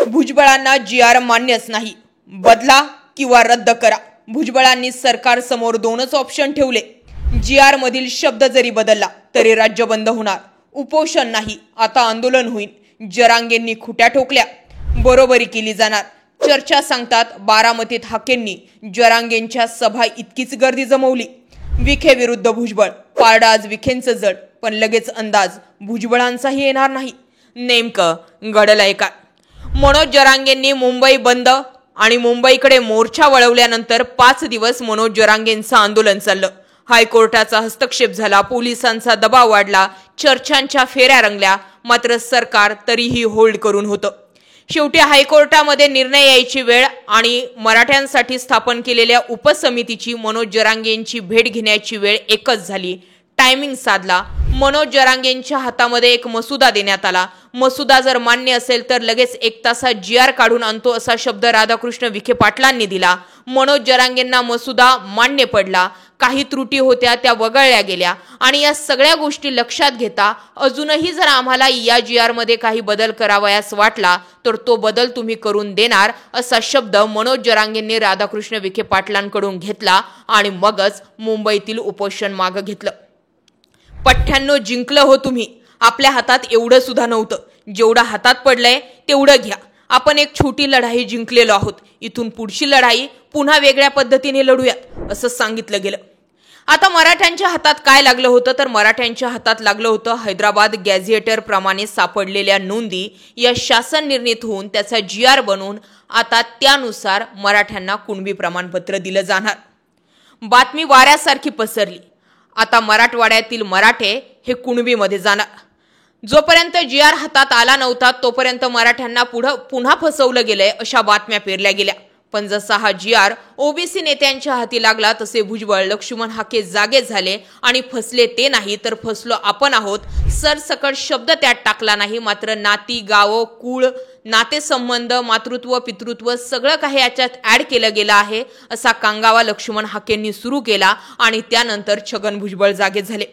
भुजबळांना G.R. मान्यच नाही, बदला किंवा रद्द करा। भुजबळांनी सरकार समोर दोनच ऑप्शन ठेवले। जी.आर मधील शब्द जरी बदलला तरी राज्य बंद होणार, उपोषण नाही, आता आंदोलन होईल। जरांगेंनी खुट्या ठोकल्या, बरोबरी केली जाणार। चर्चा सांगतात बारामतीत हाकेंनी जरांगेंच्या सभा इतकीच गर्दी जमवली। विखे विरुद्ध भुजबळ, पारडा आज विखेंचं जड, पण लगेच अंदाज भुजबळांचाही येणार नाही। नेमकं घडलंय काय? मनोज जरांगेंनी मुंबई बंद आणि मुंबईकडे मोर्चा वळवल्यानंतर 5 दिवस मनोज जरांगेंचं आंदोलन चाललं। हायकोर्टाचा हस्तक्षेप झाला, पोलिसांचा दबाव वाढला, चर्चांच्या फेऱ्या रंगल्या, मात्र सरकार तरीही होल्ड करून होतं। शेवटी हायकोर्टामध्ये निर्णय यायची वेळ आणि मराठ्यांसाठी स्थापन केलेल्या उपसमितीची मनोज जरांगेंची भेट घेण्याची वेळ एकच झाली। टायमिंग साधला। मनोज जरांगेंच्या हातामध्ये एक मसुदा देण्यात आला। मसुदा जर मान्य असेल तर लगेच 1 तासात जी.आर काढून आणतो असा शब्द राधाकृष्ण विखे पाटलांनी दिला। मनोज जरांगेंना मसुदा मान्य पडला। काही त्रुटी होत्या त्या वगळल्या गेल्या आणि या सगळ्या गोष्टी लक्षात घेता अजूनही जर आम्हाला या जी.आर मध्ये काही बदल करावयास वाटला तर तो बदल तुम्ही करून देणार असा शब्द मनोज जरांगेंनी राधाकृष्ण विखे पाटलांकडून घेतला आणि मगच मुंबईतील उपोषण मागे घेतलं। पठ्ठ्यांनो, जिंकलं हो तुम्ही। आपल्या हातात एवढं सुद्धा नव्हतं, जेवढं हातात पडलंय तेवढं घ्या। आपण एक छोटी लढाई जिंकलेलो आहोत, इथून पुढची लढाई पुन्हा वेगळ्या पद्धतीने लढूयात असं सांगितलं गेलं। आता मराठ्यांच्या हातात काय लागलं होतं तर मराठ्यांच्या हातात लागलं होतं हैदराबाद गॅझेटर प्रमाणे सापडलेल्या नोंदी या शासन निर्णित होऊन त्याचा जी.आर बनवून आता त्यानुसार मराठ्यांना कुणबी प्रमाणपत्र दिलं जाणार। बातमी वाऱ्यासारखी पसरली। आता मराठवाड्यातील मराठे हे कुणबीमध्ये जाणार। जोपर्यंत जी.आर हातात आला नव्हता तोपर्यंत मराठ्यांना पुन्हा फसवलं गेलंय अशा बातम्या पेरल्या गेल्या। पण जसा हा जी.आर ओबीसी नेत्यांच्या हाती लागला तसे भुजबळ, लक्ष्मण हाके जागे झाले आणि फसले ते नाही तर फसलो आपण आहोत सरसकट शब्द त्यात टाकला नाही। मात्र नाती, गाव, कुळ, नातेसंबंध, मातृत्व, पितृत्व सगळं काही याच्यात ऍड केलं गेलं आहे असा कांगावा लक्ष्मण हाकेंनी सुरू केला आणि त्यानंतर छगन भुजबळ जागे झाले।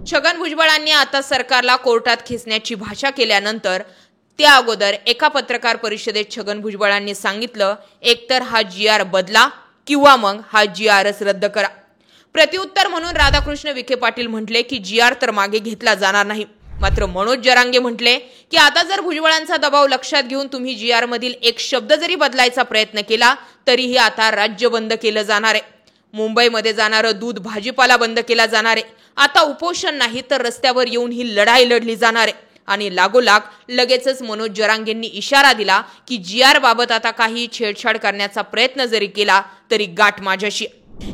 छगन भुजबळांनी आता सरकारला कोर्टात खेचण्याची भाषा केल्यानंतर त्या अगोदर एका पत्रकार परिषदेत छगन भुजबळांनी सांगितलं, एकतर हा जी.आर बदला किंवा मग हा जी.आरच रद्द करा। प्रत्युत्तर म्हणून राधाकृष्ण विखे पाटील म्हटले की जी.आर तर मागे घेतला जाणार नाही। मात्र मनोज जरांगे म्हटले की आता जर भुजबळांचा दबाव लक्षात घेऊन तुम्ही जी.आर मधील एक शब्द जरी बदलायचा प्रयत्न केला तरीही आता राज्य बंद केलं जाणार आहे। मुंबईमध्ये जाणारं दूध, भाजीपाला बंद केला जाणार आहे। आता उपोषण नाही तर रस्त्यावर येऊन ही लढाई लढली जाणार आहे। आणि लागोलाग लगेचच मनोज जरांगेंनी इशारा दिला की जी.आर बाबत आता काही छेडछाड करण्याचा प्रयत्न जरी केला तरी गाठ माझ्याशी।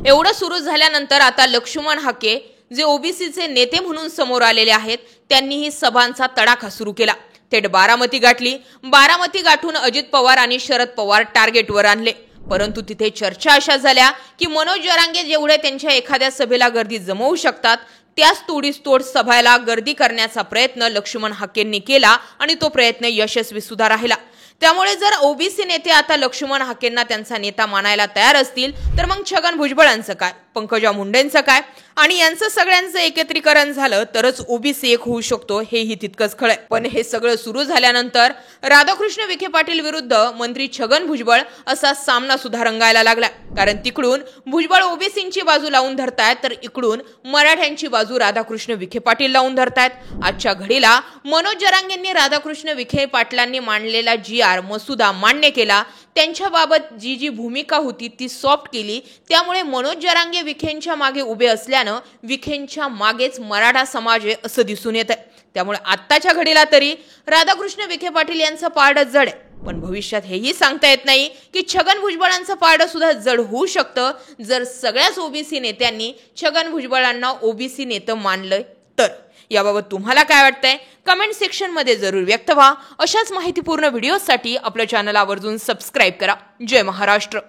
एवढं सुरू झाल्यानंतर आता लक्ष्मण हाके जे ओबीसीचे नेते म्हणून समोर आलेले आहेत त्यांनीही सभांचा तडाखा सुरू केला। थेट बारामती गाठली। बारामती गाठून अजित पवार आणि शरद पवार टार्गेटवर आणले। परंतु तिथे चर्चा अशा झाल्या की मनोज जरांगे जेवढे त्यांच्या एखाद्या सभेला गर्दी जमवू शकतात त्याच तोडीस तोड सभेला गर्दी करण्याचा प्रयत्न लक्ष्मण हाकेंनी केला आणि तो प्रयत्न यशस्वी सुद्धा राहिला। त्यामुळे जर ओबीसी नेते आता लक्ष्मण हाकेंना त्यांचा नेता मानायला तयार असतील तर मग छगन भुजबळांचं काय, पंकजा मुंडेंचं काय आणि यांचं सगळ्यांचं एकत्रीकरण झालं तरच ओबीसी एक होऊ शकतो हेही तितकंच खरंय। पण हे सगळं सुरू झाल्यानंतर राधाकृष्ण विखे पाटील विरुद्ध मंत्री छगन भुजबळ असा सामना सुद्धा रंगायला लागला। कारण तिकडून भुजबळ ओबीसींची बाजू लावून धरतायत तर इकडून मराठ्यांची बाजू राधाकृष्ण विखे पाटील लावून धरतायत। आजच्या घडीला मनोज जरांगेंनी राधाकृष्ण विखे पाटलांनी मांडलेला जी.आर मसुदा मान्य केला। त्यांच्याबाबत जी भूमिका होती ती सॉफ्ट केली। त्यामुळे मनोज जरांगे विखेंच्या मागे उभे असल्यानं विखेंच्या मागेच मराठा समाज आहे असं दिसून येत आहे। त्यामुळे आत्ताच्या घडीला तरी राधाकृष्ण विखे पाटील यांचं पारडं जड आहे। पण भविष्यात हेही सांगता येत नाही की छगन भुजबळांचं पारडं सुद्धा जड होऊ शकतं जर सगळ्याच ओबीसी नेत्यांनी छगन भुजबळांना ओबीसी नेतं मानलं तर। याबाबत तुम्हाला काय वाटतंय कमेंट सेक्शन मध्ये जरूर व्यक्त व्हा। अशाच माहितीपूर्ण व्हिडिओसाठी आपल्या चॅनल आवर्जून सबस्क्राईब करा। जय महाराष्ट्र।